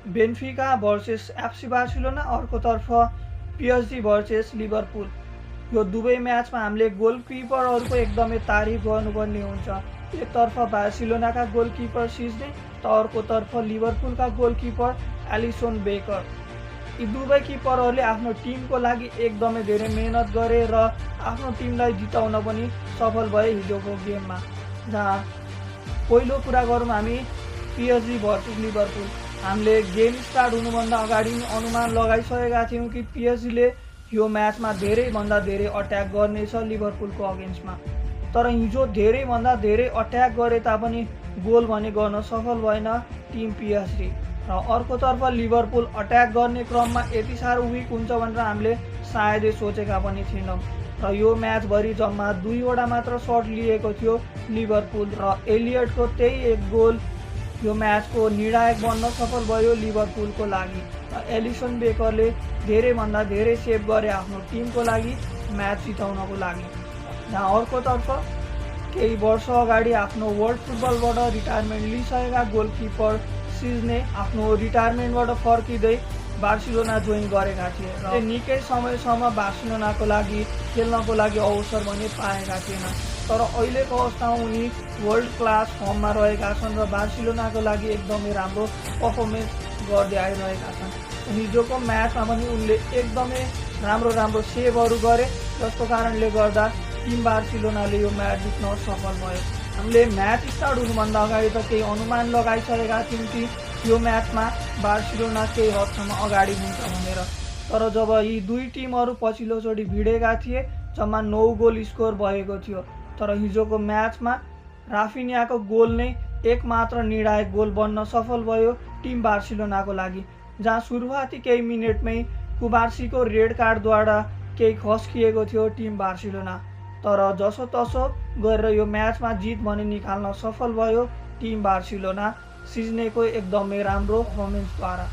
बेन्फिका versus FC Barcelona, अर्कोतर्फ PSG versus Liverpool. यो दुवै म्याचमा हामीले गोलकिपरहरूको एकदमै तारिफ गर्नुपर्ने हुन्छ। एकतर्फ बार्सिलोनाका गोलकिपर सिज्ने त अर्कोतर्फ लिभरपुलका गोलकिपर एलिसन बेकर। यी दुवै किपरहरूले आफ्नो टिमको लागि एकदमै धेरै मेहनत गरे र आफ्नो टिमलाई जिताउन पनि सफल भए हिजोको गेममा। जहाँ पहिलो कुरा गरौँ हामी पिएसजी भर्सेस लिभरपुल। हामीले गेम स्टार्ट हुनुभन्दा अगाडि अनुमान लगाइसकेका थियौँ कि पिएसजीले यो म्याचमा धेरैभन्दा धेरै अट्याक गर्नेछ लिभरपुलको अगेन्स्टमा। तर हिजो धेरैभन्दा धेरै अट्याक गरे तापनि गोल भने गर्न सफल भएन टिम पिएसजी। र अर्कोतर्फ लिभरपुल अट्याक गर्ने क्रममा यति साह्रो विक हुन्छ भनेर हामीले सायदै सोचेका पनि थिएनौँ। र यो म्याचभरि जम्मा 2वटा मात्र सट लिएको थियो लिभरपुल र एलियटको त्यही एक गोल यो म्याचको निर्णायक बन्न सफल भयो लिभरपुलको लागि। एलिसन बेकरले धेरैभन्दा धेरै सेभ गरे आफ्नो टिमको लागि, म्याच जिताउनको लागि। जहाँ अर्कोतर्फ केही वर्ष अगाडि आफ्नो वर्ल्ड फुटबलबाट रिटायरमेन्ट लिइसकेका गोलकिपर सिज्ने आफ्नो रिटायरमेन्टबाट फर्किँदै बार्सिलोना जोइन गरेका थिए र निकै समयसम्म बार्सिलोनाको लागि खेल्नको लागि अवसर पनि पाएका थिएन। तर अहिलेको अवस्थामा उनी वर्ल्ड क्लास फर्ममा रहेका छन् र बार्सिलोनाको लागि एकदमै राम्रो पर्फर्मेन्स गर्दै आइरहेका छन्। हिजोको म्याचमा पनि उनले एकदमै राम्रो सेभहरू गरे, जसको कारणले गर्दा टिम बार्सिलोनाले यो म्याच जित्न सफल भयो। हामीले म्याच स्टार्ट हुनुभन्दा अगाडि त केही अनुमान लगाइसकेका थियौँ कि यो म्याचमा बार्सिलोना केही हदसम्म अगाडि हुन्छ भनेर। तर जब यी दुई टिमहरू पछिल्लोचोटि भिडेका थिए जम्मा 9 गोल स्कोर भएको थियो। तर हिजोको म्याचमा राफिनियाको गोल नै एक मात्र निर्णायक गोल बन्न सफल भयो टिम बार्सिलोनाको लागि। जहाँ सुरुवाती केही मिनटमै कुबार्सीको रेड कार्डद्वारा केही खस्किएको थियो टिम बार्सिलोना। तर जसोतसो गरेर यो म्याचमा जित भने निकाल्न सफल भयो टिम बार्सिलोना सिज्नेको एकदमै राम्रो पर्फर्मेन्सद्वारा।